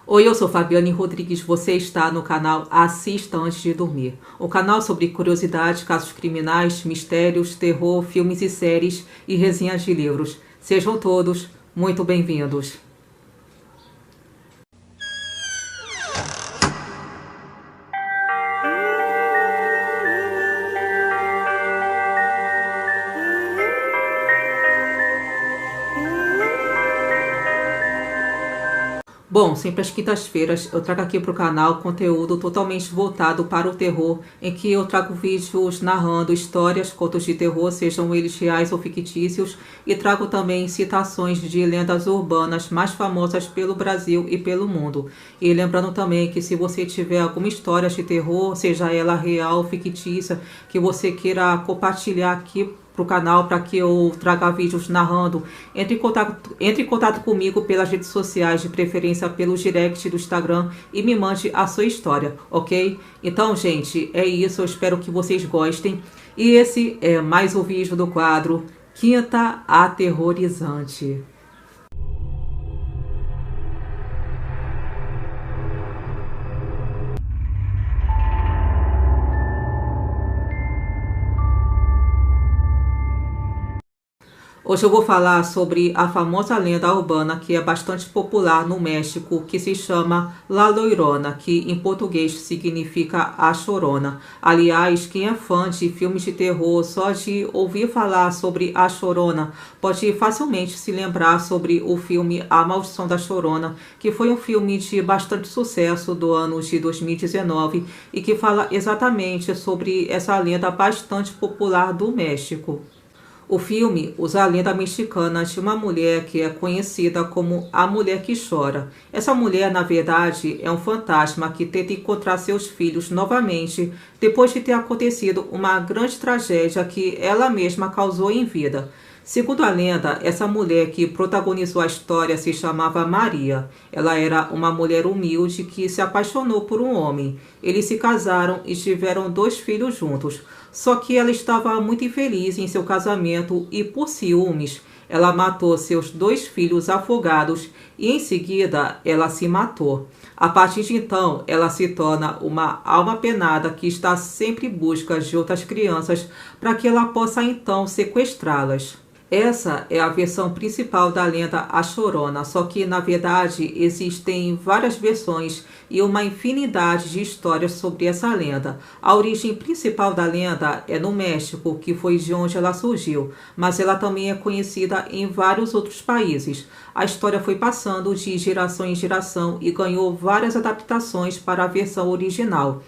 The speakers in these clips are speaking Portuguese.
Oi, eu sou Fabiane Rodrigues, você está no canal Assista Antes de Dormir. O canal sobre curiosidades, casos criminais, mistérios, terror, filmes e séries e resenhas de livros. Sejam todos muito bem-vindos. Bom, sempre às quintas-feiras eu trago aqui para o canal conteúdo totalmente voltado para o terror, em que eu trago vídeos narrando histórias, contos de terror, sejam eles reais ou fictícios, e trago também citações de lendas urbanas mais famosas pelo Brasil e pelo mundo. E lembrando também que se você tiver alguma história de terror, seja ela real ou fictícia, que você queira compartilhar aqui para o canal, para que eu traga vídeos narrando, entre em contato comigo pelas redes sociais, de preferência pelo direct do Instagram, e me mande a sua história, ok? Então, gente, é isso, eu espero que vocês gostem. E esse é mais um vídeo do quadro Quinta Aterrorizante. Hoje eu vou falar sobre a famosa lenda urbana que é bastante popular no México, que se chama La Llorona, que em português significa a Chorona. Aliás, quem é fã de filmes de terror, só de ouvir falar sobre a Chorona, pode facilmente se lembrar sobre o filme A Maldição da Chorona, que foi um filme de bastante sucesso do ano de 2019 e que fala exatamente sobre essa lenda bastante popular do México. O filme usa a lenda mexicana de uma mulher que é conhecida como a Mulher que Chora. Essa mulher, na verdade, é um fantasma que tenta encontrar seus filhos novamente depois de ter acontecido uma grande tragédia que ela mesma causou em vida. Segundo a lenda, essa mulher que protagonizou a história se chamava Maria. Ela era uma mulher humilde que se apaixonou por um homem. Eles se casaram e tiveram 2 filhos juntos. Só que ela estava muito infeliz em seu casamento e, por ciúmes, ela matou seus 2 filhos afogados e, em seguida, ela se matou. A partir de então, ela se torna uma alma penada que está sempre em busca de outras crianças para que ela possa, então, sequestrá-las. Essa é a versão principal da lenda A Chorona, só que na verdade existem várias versões e uma infinidade de histórias sobre essa lenda. A origem principal da lenda é no México, que foi de onde ela surgiu, mas ela também é conhecida em vários outros países. A história foi passando de geração em geração e ganhou várias adaptações para a versão original.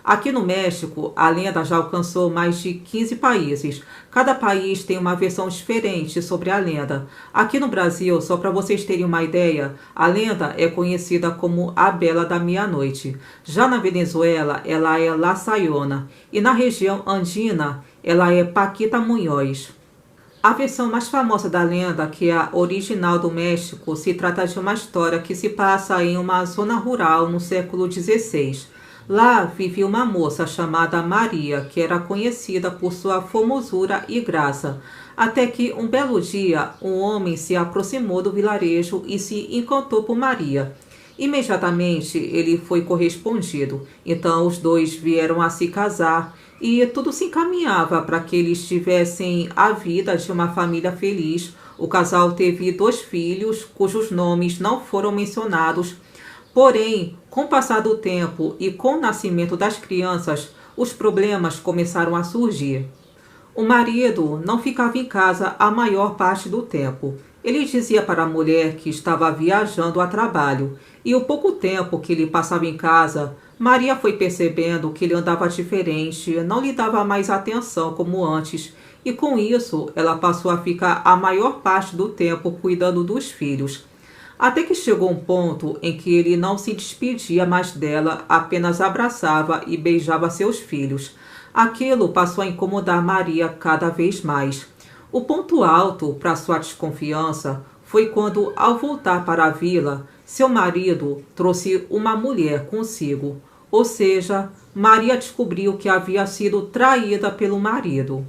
Aqui no México, a lenda já alcançou mais de 15 países. Cada país tem uma versão diferente sobre a lenda. Aqui no Brasil, só para vocês terem uma ideia, a lenda é conhecida como a Bela da Meia-Noite. Já na Venezuela, ela é La Sayona. E na região andina, ela é Paquita Munhoz. A versão mais famosa da lenda, que é a original do México, se trata de uma história que se passa em uma zona rural no século XVI. Lá vivia uma moça chamada Maria, que era conhecida por sua formosura e graça, até que um belo dia um homem se aproximou do vilarejo e se encantou por Maria. Imediatamente ele foi correspondido, então os dois vieram a se casar e tudo se encaminhava para que eles tivessem a vida de uma família feliz. O casal teve 2 filhos, cujos nomes não foram mencionados. Porém, com o passar do tempo e com o nascimento das crianças, os problemas começaram a surgir. O marido não ficava em casa a maior parte do tempo. Ele dizia para a mulher que estava viajando a trabalho, e o pouco tempo que ele passava em casa, Maria foi percebendo que ele andava diferente, não lhe dava mais atenção como antes, e com isso ela passou a ficar a maior parte do tempo cuidando dos filhos. Até que chegou um ponto em que ele não se despedia mais dela, apenas abraçava e beijava seus filhos. Aquilo passou a incomodar Maria cada vez mais. O ponto alto para sua desconfiança foi quando, ao voltar para a vila, seu marido trouxe uma mulher consigo. Ou seja, Maria descobriu que havia sido traída pelo marido.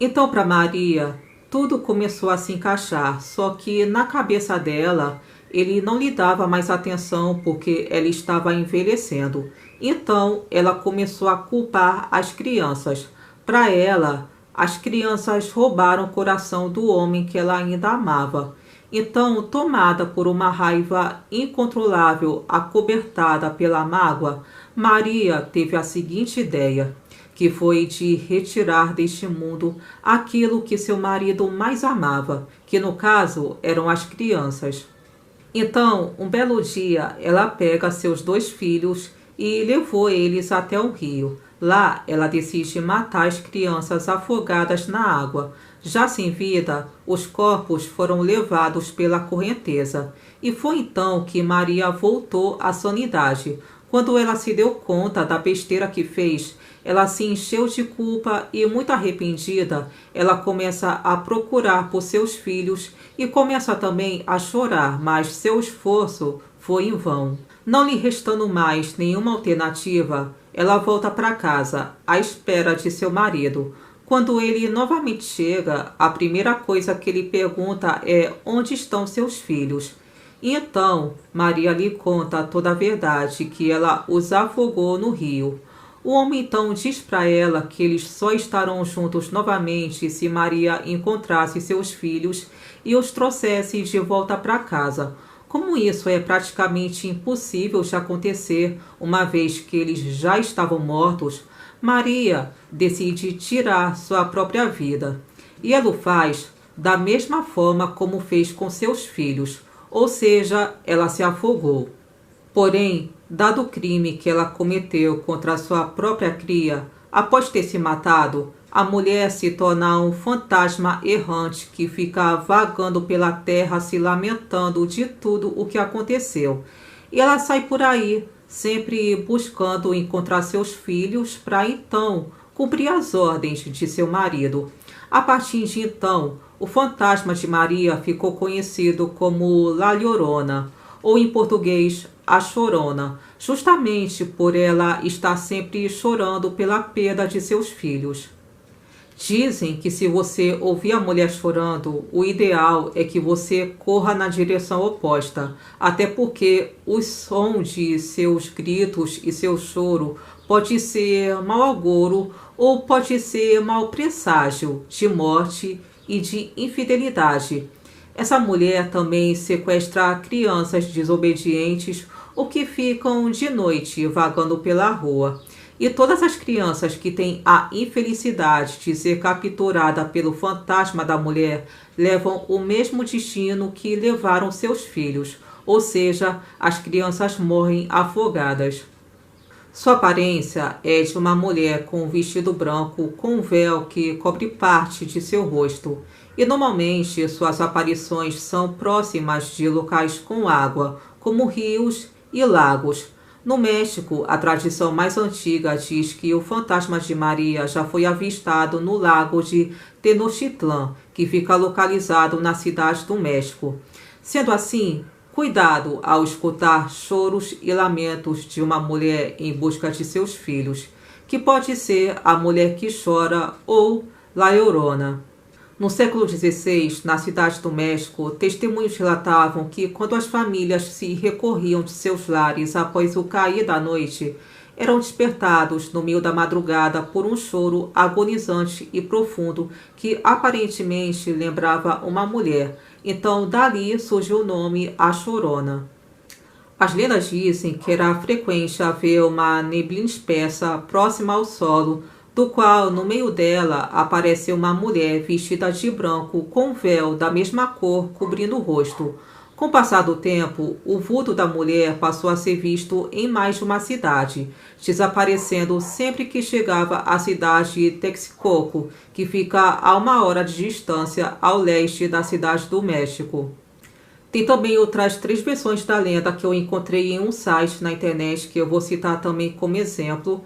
Então, para Maria, tudo começou a se encaixar, só que na cabeça dela ele não lhe dava mais atenção porque ela estava envelhecendo. Então ela começou a culpar as crianças. Para ela, as crianças roubaram o coração do homem que ela ainda amava. Então, tomada por uma raiva incontrolável, acobertada pela mágoa, Maria teve a seguinte ideia, que foi de retirar deste mundo aquilo que seu marido mais amava, que no caso eram as crianças. Então, um belo dia, ela pega seus 2 filhos e levou eles até o rio. Lá, ela decide matar as crianças afogadas na água. Já sem vida, os corpos foram levados pela correnteza. E foi então que Maria voltou à sanidade. Quando ela se deu conta da besteira que fez, ela se encheu de culpa e, muito arrependida, ela começa a procurar por seus filhos e começa também a chorar, mas seu esforço foi em vão. Não lhe restando mais nenhuma alternativa, ela volta para casa, à espera de seu marido. Quando ele novamente chega, a primeira coisa que ele pergunta é onde estão seus filhos. E então, Maria lhe conta toda a verdade, que ela os afogou no rio. O homem então diz para ela que eles só estarão juntos novamente se Maria encontrasse seus filhos e os trouxesse de volta para casa. Como isso é praticamente impossível de acontecer, uma vez que eles já estavam mortos, Maria decide tirar sua própria vida. E ela o faz da mesma forma como fez com seus filhos, ou seja, ela se afogou. Porém, dado o crime que ela cometeu contra sua própria cria, após ter se matado, a mulher se torna um fantasma errante que fica vagando pela terra se lamentando de tudo o que aconteceu. E ela sai por aí, sempre buscando encontrar seus filhos para então cumprir as ordens de seu marido. A partir de então, o fantasma de Maria ficou conhecido como La Llorona, ou em português, a Chorona, justamente por ela estar sempre chorando pela perda de seus filhos. Dizem que se você ouvir a mulher chorando, o ideal é que você corra na direção oposta, até porque o som de seus gritos e seu choro pode ser mau agouro ou pode ser mau presságio de morte e de infidelidade. Essa mulher também sequestra crianças desobedientes ou que ficam de noite vagando pela rua. E todas as crianças que têm a infelicidade de ser capturada pelo fantasma da mulher levam o mesmo destino que levaram seus filhos, ou seja, as crianças morrem afogadas. Sua aparência é de uma mulher com um vestido branco com um véu que cobre parte de seu rosto. E normalmente suas aparições são próximas de locais com água, como rios e lagos. No México, a tradição mais antiga diz que o fantasma de Maria já foi avistado no lago de Tenochtitlan, que fica localizado na cidade do México. Sendo assim, cuidado ao escutar choros e lamentos de uma mulher em busca de seus filhos, que pode ser a mulher que chora ou La Llorona. No século XVI, na cidade do México, testemunhos relatavam que quando as famílias se recorriam de seus lares após o cair da noite, eram despertados no meio da madrugada por um choro agonizante e profundo que aparentemente lembrava uma mulher. Então, dali surgiu o nome A Chorona. As lendas dizem que era frequente haver uma neblina espessa próxima ao solo, do qual no meio dela apareceu uma mulher vestida de branco com um véu da mesma cor cobrindo o rosto. Com o passar do tempo, o vulto da mulher passou a ser visto em mais de uma cidade, desaparecendo sempre que chegava à cidade de Texcoco, que fica a 1 hora de distância ao leste da cidade do México. Tem também outras 3 versões da lenda que eu encontrei em um site na internet, que eu vou citar também como exemplo.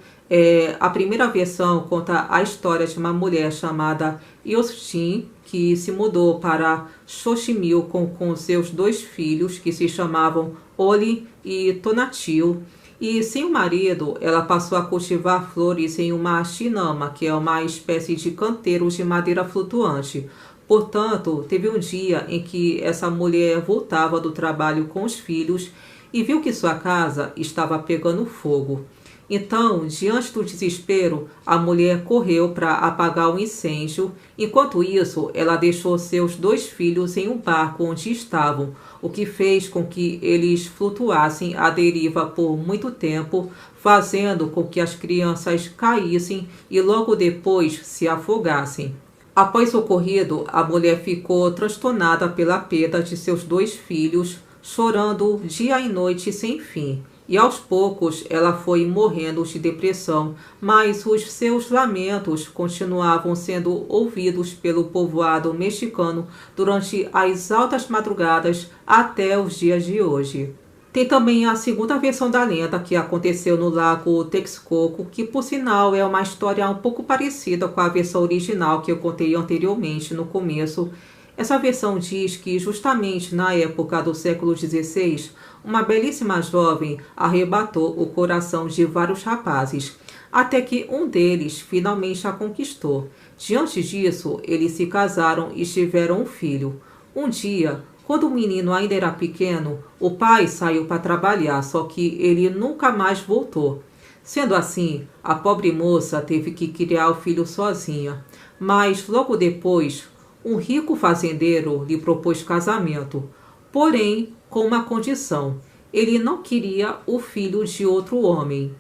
A primeira versão conta a história de uma mulher chamada Yoshin, que se mudou para Xochimilco com seus 2 filhos, que se chamavam Oli e Tonatiuh. E sem o marido, ela passou a cultivar flores em uma chinama, que é uma espécie de canteiro de madeira flutuante. Portanto, teve um dia em que essa mulher voltava do trabalho com os filhos e viu que sua casa estava pegando fogo. Então, diante do desespero, a mulher correu para apagar o incêndio. Enquanto isso, ela deixou seus 2 filhos em um barco onde estavam, o que fez com que eles flutuassem à deriva por muito tempo, fazendo com que as crianças caíssem e logo depois se afogassem. Após o ocorrido, a mulher ficou transtornada pela perda de seus 2 filhos, chorando dia e noite sem fim. E aos poucos ela foi morrendo de depressão, mas os seus lamentos continuavam sendo ouvidos pelo povoado mexicano durante as altas madrugadas até os dias de hoje. Tem também a segunda versão da lenda, que aconteceu no lago Texcoco, que por sinal é uma história um pouco parecida com a versão original que eu contei anteriormente no começo. Essa versão diz que justamente na época do século XVI, uma belíssima jovem arrebatou o coração de vários rapazes, até que um deles finalmente a conquistou. Diante disso, eles se casaram e tiveram um filho. Um dia, quando o menino ainda era pequeno, o pai saiu para trabalhar, só que ele nunca mais voltou. Sendo assim, a pobre moça teve que criar o filho sozinha. Mas logo depois, um rico fazendeiro lhe propôs casamento, porém com uma condição: ele não queria o filho de outro homem.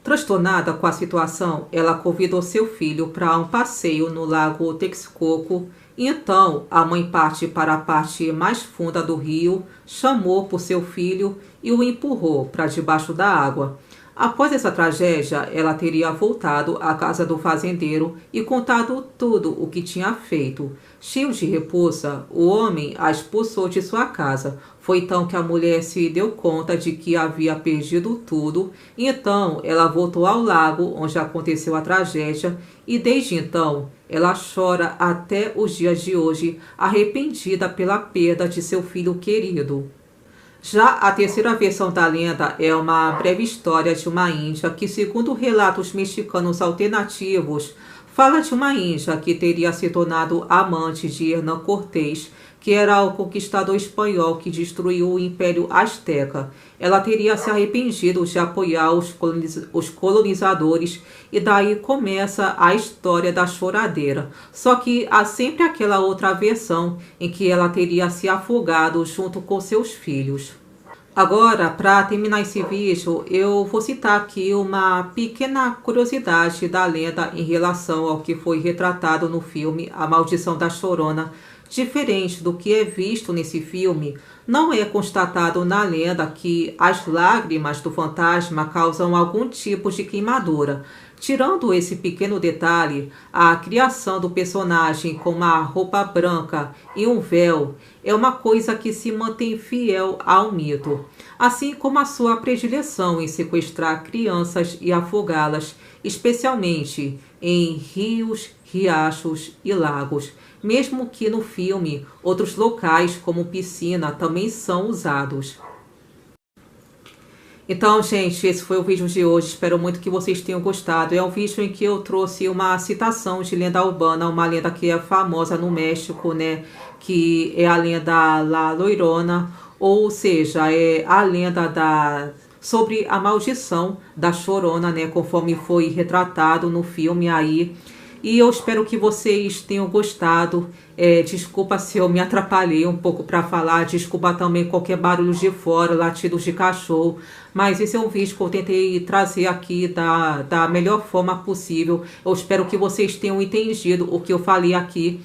Transtornada com a situação, ela convidou seu filho para um passeio no lago Texcoco. Então, a mãe parte para a parte mais funda do rio, chamou por seu filho e o empurrou para debaixo da água. Após essa tragédia, ela teria voltado à casa do fazendeiro e contado tudo o que tinha feito. Cheio de repulsa, o homem a expulsou de sua casa. Foi então que a mulher se deu conta de que havia perdido tudo. Então, ela voltou ao lago onde aconteceu a tragédia e desde então ela chora até os dias de hoje, arrependida pela perda de seu filho querido. Já a terceira versão da lenda é uma breve história de uma índia que, segundo relatos mexicanos alternativos, fala de uma índia que teria se tornado amante de Hernán Cortés, que era o conquistador espanhol que destruiu o Império Azteca. Ela teria se arrependido de apoiar os colonizadores e daí começa a história da choradeira. Só que há sempre aquela outra versão em que ela teria se afogado junto com seus filhos. Agora, para terminar esse vídeo, eu vou citar aqui uma pequena curiosidade da lenda em relação ao que foi retratado no filme A Maldição da Chorona. Diferente do que é visto nesse filme, não é constatado na lenda que as lágrimas do fantasma causam algum tipo de queimadura. Tirando esse pequeno detalhe, a criação do personagem com uma roupa branca e um véu é uma coisa que se mantém fiel ao mito, assim como a sua predileção em sequestrar crianças e afogá-las, especialmente em rios, riachos e lagos, mesmo que no filme outros locais como piscina também são usados. Então, gente, esse foi o vídeo de hoje. Espero muito que vocês tenham gostado. É um vídeo em que eu trouxe uma citação de lenda urbana, uma lenda que é famosa no México, né? Que é a lenda La Llorona, ou seja, é a lenda sobre a maldição da Chorona, né? Conforme foi retratado no filme aí. E eu espero que vocês tenham gostado. Desculpa se eu me atrapalhei um pouco para falar. Desculpa também qualquer barulho de fora, latidos de cachorro. Mas esse é um vídeo que eu tentei trazer aqui da melhor forma possível. Eu espero que vocês tenham entendido o que eu falei aqui.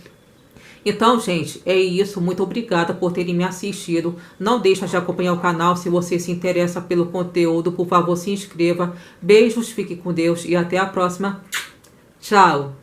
Então, gente, é isso. Muito obrigada por terem me assistido. Não deixa de acompanhar o canal. Se você se interessa pelo conteúdo, por favor, se inscreva. Beijos, fique com Deus e até a próxima. Tchau!